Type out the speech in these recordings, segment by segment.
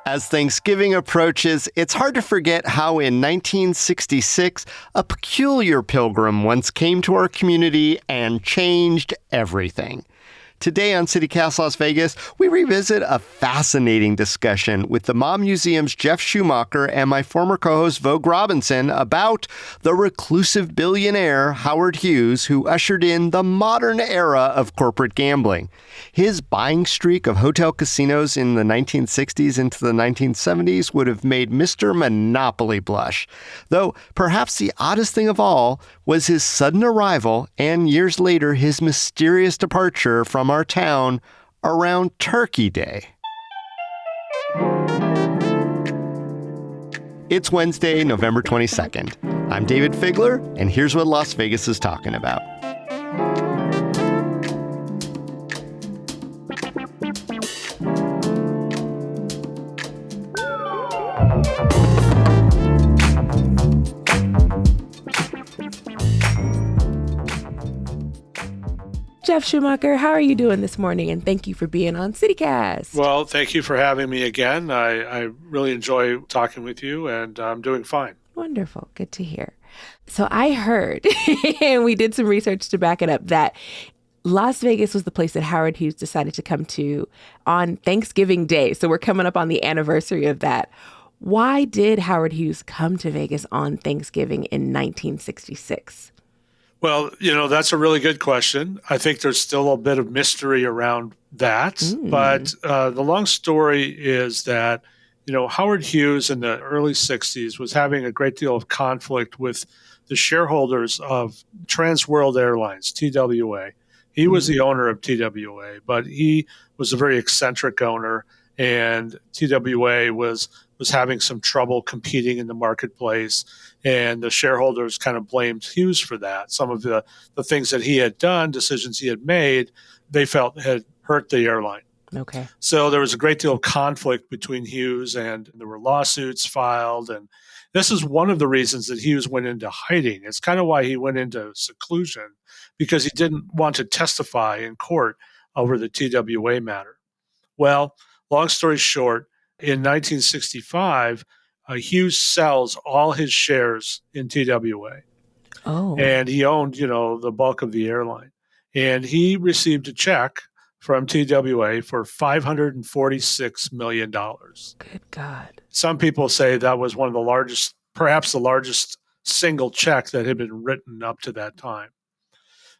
As Thanksgiving approaches, it's hard to forget how in 1966, a peculiar pilgrim once came to our community and changed everything. Today on CityCast Las Vegas, we revisit a fascinating discussion with the Mom Museum's Geoff Schumacher and my former co-host Vogue Robinson about the reclusive billionaire Howard Hughes, who ushered in the modern era of corporate gambling. His buying streak of hotel casinos in the 1960s into the 1970s would have made Mr. Monopoly blush. Though perhaps the oddest thing of all was his sudden arrival and years later his mysterious departure from our town around Turkey Day. It's Wednesday, November 22nd. I'm David Figler, and here's what Las Vegas is talking about. Geoff Schumacher, how are you doing this morning? And thank you for being on CityCast. Well, thank you for having me again. I really enjoy talking with you, and I'm doing fine. Wonderful. Good to hear. So I heard, and we did some research to back it up, that Las Vegas was the place that Howard Hughes decided to come to on Thanksgiving Day. So we're coming up on the anniversary of that. Why did Howard Hughes come to Vegas on Thanksgiving in 1966? Well, that's a really good question. I think there's still a bit of mystery around that. But the long story is that, Howard Hughes in the early 60s was having a great deal of conflict with the shareholders of Trans World Airlines, TWA. He was the owner of TWA, but he was a very eccentric owner, and TWA was having some trouble competing in the marketplace, and the shareholders kind of blamed Hughes for that. Some of the things that he had done, decisions he had made, they felt had hurt the airline. Okay. So there was a great deal of conflict between Hughes, and there were lawsuits filed, and this is one of the reasons that Hughes went into hiding. It's kind of why he went into seclusion, because he didn't want to testify in court over the TWA matter. Well, long story short, in 1965, Hughes sells all his shares in TWA. Oh. And he owned, the bulk of the airline. And he received a check from TWA for $546 million. Good God. Some people say that was one of the largest, perhaps the largest single check that had been written up to that time.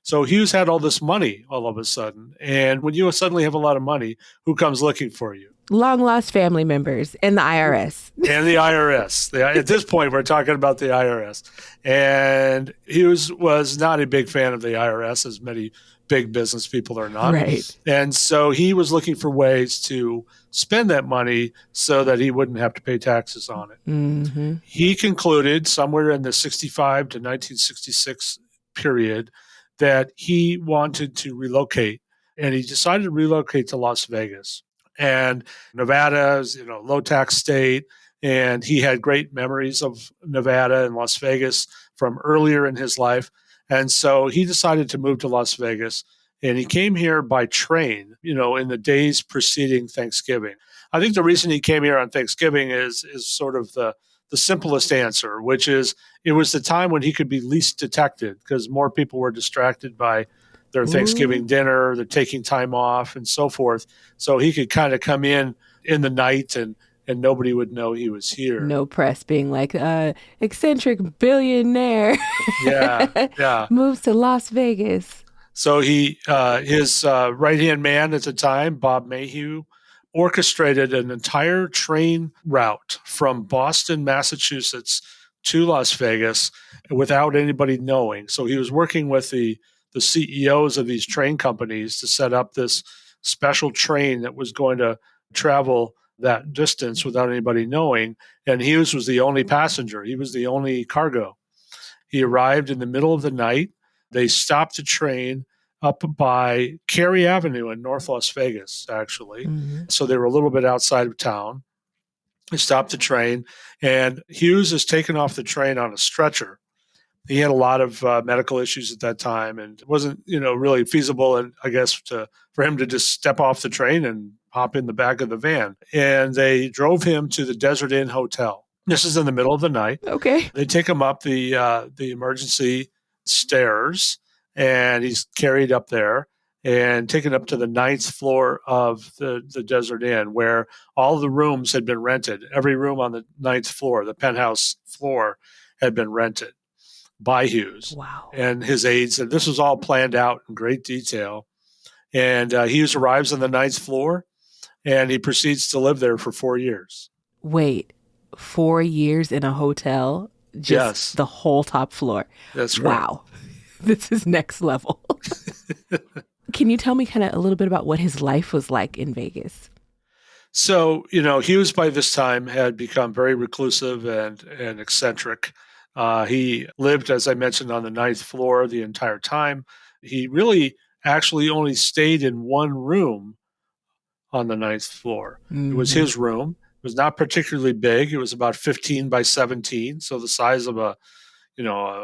So Hughes had all this money all of a sudden. And when you suddenly have a lot of money, who comes looking for you? Long lost family members and the IRS. And the IRS. At this point, we're talking about the IRS. And Hughes was not a big fan of the IRS, as many big business people are not. Right. And so he was looking for ways to spend that money so that he wouldn't have to pay taxes on it. Mm-hmm. He concluded somewhere in the 65 to 1966 period that he wanted to relocate, and he decided to relocate to Las Vegas. And Nevada is, low tax state, and he had great memories of Nevada and Las Vegas from earlier in his life. And so he decided to move to Las Vegas, and he came here by train, in the days preceding Thanksgiving. I think the reason he came here on Thanksgiving is sort of the simplest answer, which is it was the time when he could be least detected because more people were distracted by their Thanksgiving dinner, they're taking time off and so forth. So he could kind of come in the night and nobody would know he was here. No press being like, eccentric billionaire Yeah. moves to Las Vegas. So his right-hand man at the time, Bob Mayhew, orchestrated an entire train route from Boston, Massachusetts to Las Vegas without anybody knowing. So he was working with the CEOs of these train companies to set up this special train that was going to travel that distance without anybody knowing. And Hughes was the only passenger. He was the only cargo. He arrived in the middle of the night. They stopped the train up by Cary Avenue in North Las Vegas, actually. Mm-hmm. So they were a little bit outside of town. They stopped the train, and Hughes is taken off the train on a stretcher. He had a lot of medical issues at that time, and it wasn't, really feasible, and I guess for him to just step off the train and hop in the back of the van. And they drove him to the Desert Inn Hotel. This is in the middle of the night. Okay. They take him up the emergency stairs, and he's carried up there and taken up to the 9th floor of the Desert Inn, where all the rooms had been rented. Every room on the 9th floor, the penthouse floor, had been rented by Hughes. Wow. And his aides. And this was all planned out in great detail. And Hughes arrives on the 9th floor, and he proceeds to live there for 4 years. Wait, 4 years in a hotel? Just Yes. the whole top floor. That's right. Wow. This is next level. Can you tell me kind of a little bit about what his life was like in Vegas? So, Hughes by this time had become very reclusive and eccentric. He lived, as I mentioned, on the 9th floor the entire time. He really actually only stayed in one room on the 9th floor. It was his room. It was not particularly big. It was about 15 by 17, so the size of a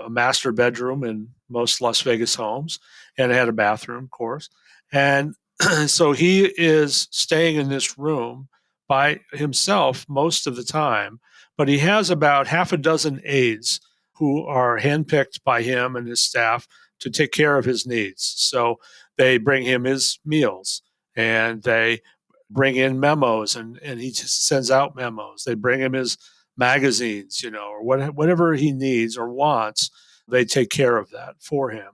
master bedroom in most Las Vegas homes, and it had a bathroom, of course. And so he is staying in this room by himself most of the time, but he has about half a dozen aides who are handpicked by him and his staff to take care of his needs. So they bring him his meals, and they bring in memos, and he just sends out memos. They bring him his magazines, or whatever he needs or wants. They take care of that for him.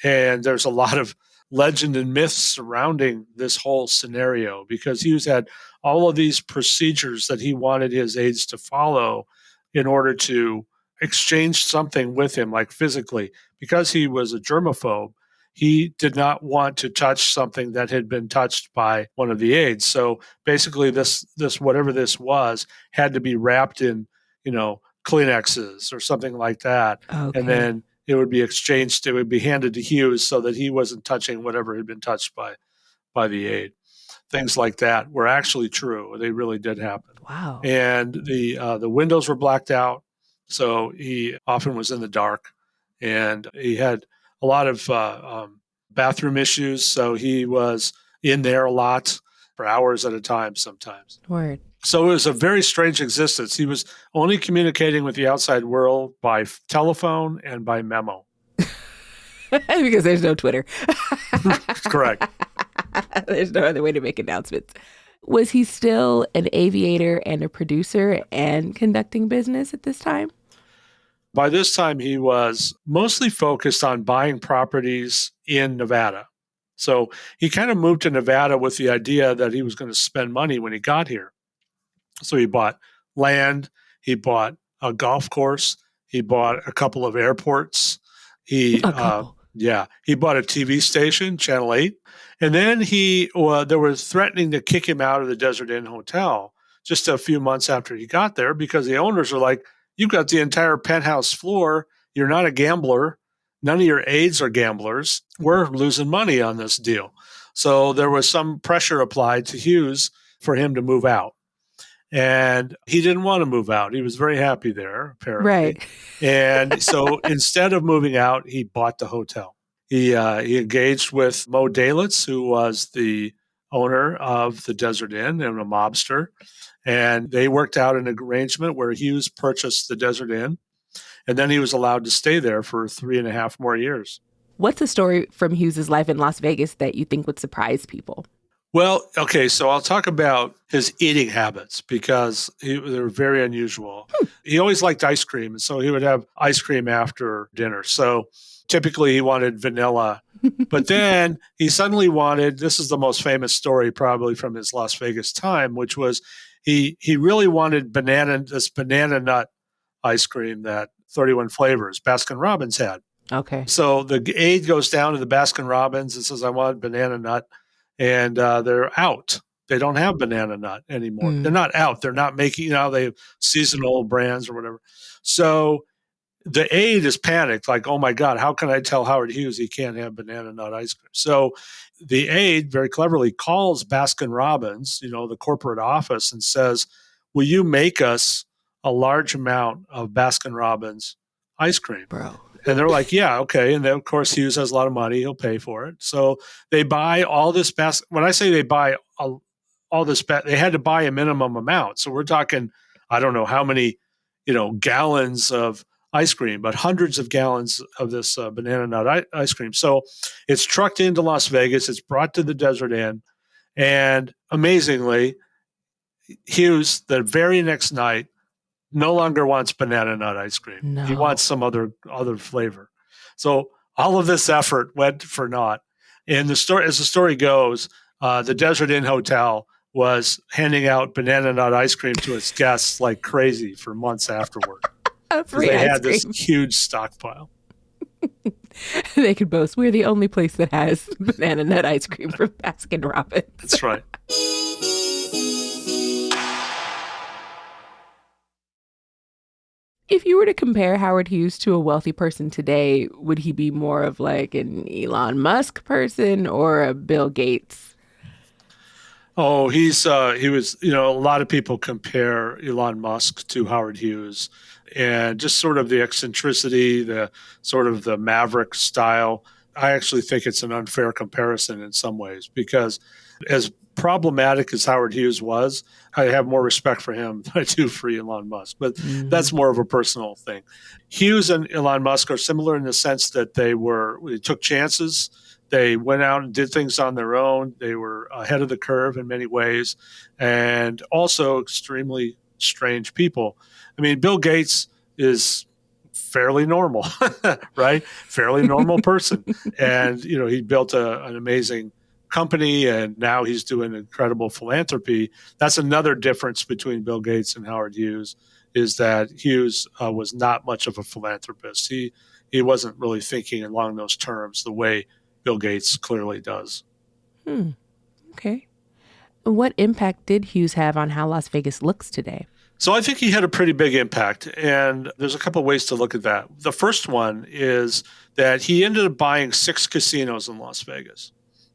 And there's a lot of legend and myths surrounding this whole scenario, because Hughes had all of these procedures that he wanted his aides to follow in order to exchange something with him, like physically. Because he was a germaphobe, he did not want to touch something that had been touched by one of the aides. So basically this whatever this was had to be wrapped in, Kleenexes or something like that. Okay. And then it would be exchanged, it would be handed to Hughes so that he wasn't touching whatever had been touched by the aide. Things like that were actually true. They really did happen. Wow. And the windows were blacked out, so he often was in the dark, and he had a lot of bathroom issues, so he was in there a lot for hours at a time sometimes. Word. So it was a very strange existence. He was only communicating with the outside world by telephone and by memo. Because there's no Twitter. Correct. There's no other way to make announcements. Was he still an aviator and a producer and conducting business at this time? By this time, he was mostly focused on buying properties in Nevada. So he kind of moved to Nevada with the idea that he was going to spend money when he got here. So he bought land, he bought a golf course, he bought a couple of airports. He bought a TV station, Channel 8. And then there was threatening to kick him out of the Desert Inn Hotel just a few months after he got there, because the owners are like, you've got the entire penthouse floor. You're not a gambler. None of your aides are gamblers. We're losing money on this deal. So there was some pressure applied to Hughes for him to move out. And he didn't want to move out. He was very happy there, apparently. Right. And so instead of moving out, he bought the hotel. He engaged with Mo Dalitz, who was the owner of the Desert Inn and a mobster. And they worked out an arrangement where Hughes purchased the Desert Inn, and then he was allowed to stay there for 3.5 more years. What's a story from Hughes's life in Las Vegas that you think would surprise people? Well, okay, so I'll talk about his eating habits, because they were very unusual. He always liked ice cream, and so he would have ice cream after dinner. So typically he wanted vanilla, but then he suddenly wanted, this is the most famous story probably from his Las Vegas time, which was he really wanted this banana nut ice cream that 31 Flavors, Baskin-Robbins had. Okay. So the aide goes down to the Baskin-Robbins and says, I want banana nut. And they're out. They don't have banana nut anymore. They're not out. They're not making, they have seasonal brands or whatever. So the aide is panicked, like, oh my God, how can I tell Howard Hughes he can't have banana nut ice cream? So the aide very cleverly calls Baskin-Robbins, the corporate office, and says, will you make us a large amount of Baskin-Robbins ice cream? Bro. And they're like, yeah, okay. And then, of course, Hughes has a lot of money. He'll pay for it. So they buy all this when I say they buy all this, they had to buy a minimum amount. So we're talking, I don't know how many, gallons of ice cream, but hundreds of gallons of this banana nut ice cream. So it's trucked into Las Vegas. It's brought to the Desert Inn. And amazingly, Hughes, the very next night, no longer wants banana nut ice cream. No. He wants some other flavor. So all of this effort went for naught. And the story, as the story goes, the Desert Inn Hotel was handing out banana nut ice cream to its guests like crazy for months afterward. Free They ice had cream. this huge stockpile. They could boast, we're the only place that has banana nut ice cream from Baskin Robbins. That's right. If you were to compare Howard Hughes to a wealthy person today, would he be more of like an Elon Musk person or a Bill Gates? Oh, he was, a lot of people compare Elon Musk to Howard Hughes, and just sort of the eccentricity, the sort of the maverick style. I actually think it's an unfair comparison in some ways, because as problematic as Howard Hughes was, I have more respect for him than I do for Elon Musk. But that's more of a personal thing. Hughes and Elon Musk are similar in the sense that they took chances. They went out and did things on their own. They were ahead of the curve in many ways, and also extremely strange people. I mean, Bill Gates is fairly normal, right? Fairly normal person. And, he built an amazing company, and now he's doing incredible philanthropy. That's another difference between Bill Gates and Howard Hughes, is that Hughes was not much of a philanthropist. He wasn't really thinking along those terms the way Bill Gates clearly does. Okay. What impact did Hughes have on how Las Vegas looks today? So I think he had a pretty big impact, and there's a couple of ways to look at that. The first one is that he ended up buying 6 casinos in Las Vegas.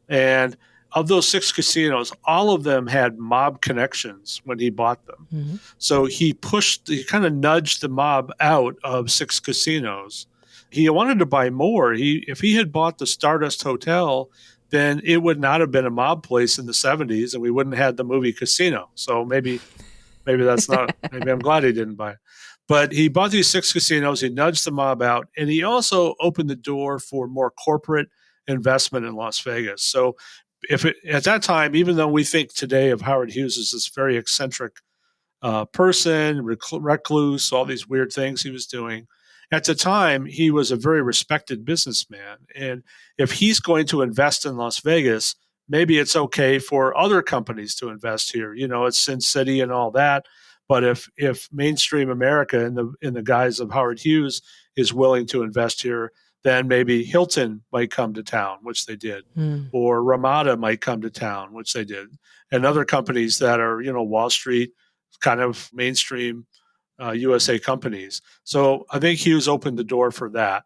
And of those 6 casinos, all of them had mob connections when he bought them. Mm-hmm. So he kind of nudged the mob out of 6 casinos. He wanted to buy more. If he had bought the Stardust Hotel, then it would not have been a mob place in the 70s, and we wouldn't have had the movie Casino. So maybe that's not, maybe I'm glad he didn't buy it. But he bought these 6 casinos, he nudged the mob out, and he also opened the door for more corporate investment in Las Vegas. So at that time, even though we think today of Howard Hughes as this very eccentric person, recluse, all these weird things he was doing, at the time, he was a very respected businessman. And if he's going to invest in Las Vegas, maybe it's okay for other companies to invest here. It's Sin City and all that. But if mainstream America in the guise of Howard Hughes is willing to invest here, then maybe Hilton might come to town, which they did, or Ramada might come to town, which they did, and other companies that are, Wall Street kind of mainstream USA companies. So I think Hughes opened the door for that.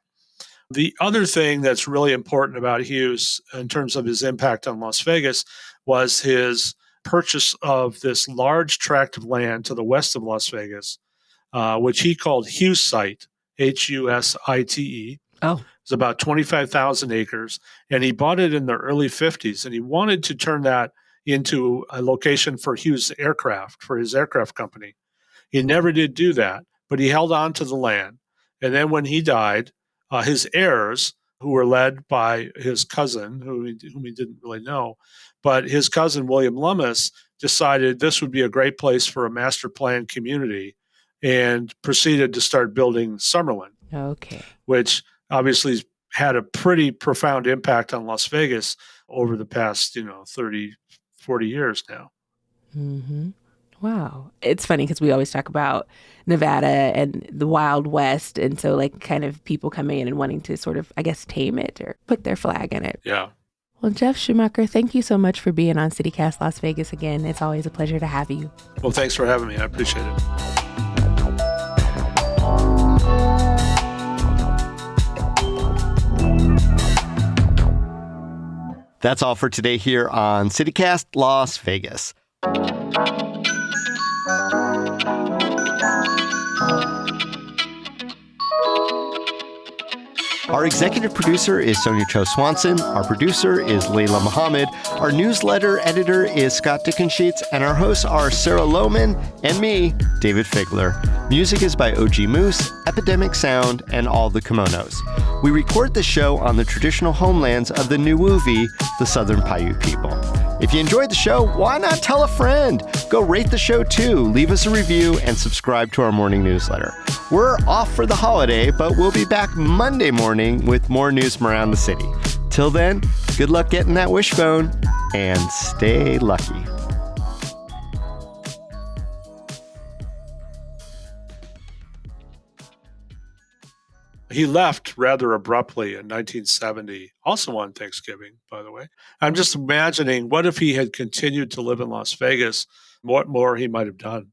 The other thing that's really important about Hughes in terms of his impact on Las Vegas was his purchase of this large tract of land to the west of Las Vegas, which he called Hughes Site, Husite. Oh. It's about 25,000 acres, and he bought it in the early 50s, and he wanted to turn that into a location for Hughes Aircraft, for his aircraft company. He never did do that, but he held on to the land. And then when he died, his heirs, who were led by his cousin, whom he didn't really know, but his cousin, William Lummis, decided this would be a great place for a master plan community and proceeded to start building Summerlin. Okay. Which obviously had a pretty profound impact on Las Vegas over the past, 30, 40 years now. Mm-hmm. Wow. It's funny because we always talk about Nevada and the Wild West. And so kind of people coming in and wanting to sort of, I guess, tame it or put their flag in it. Yeah. Well, Geoff Schumacher, thank you so much for being on CityCast Las Vegas again. It's always a pleasure to have you. Well, thanks for having me. I appreciate it. That's all for today here on CityCast Las Vegas. Our executive producer is Sonia Cho Swanson. Our producer is Layla Muhammad. Our newsletter editor is Scott Dickensheets. And our hosts are Sarah Lohman and me, David Figler. Music is by OG Moose, Epidemic Sound, and All the Kimonos. We record the show on the traditional homelands of the Nuuvi, the Southern Paiute people. If you enjoyed the show, why not tell a friend? Go rate the show too, leave us a review, and subscribe to our morning newsletter. We're off for the holiday, but we'll be back Monday morning with more news from around the city. Till then, good luck getting that wishbone, and stay lucky. He left rather abruptly in 1970, also on Thanksgiving, by the way. I'm just imagining, what if he had continued to live in Las Vegas, what more he might have done.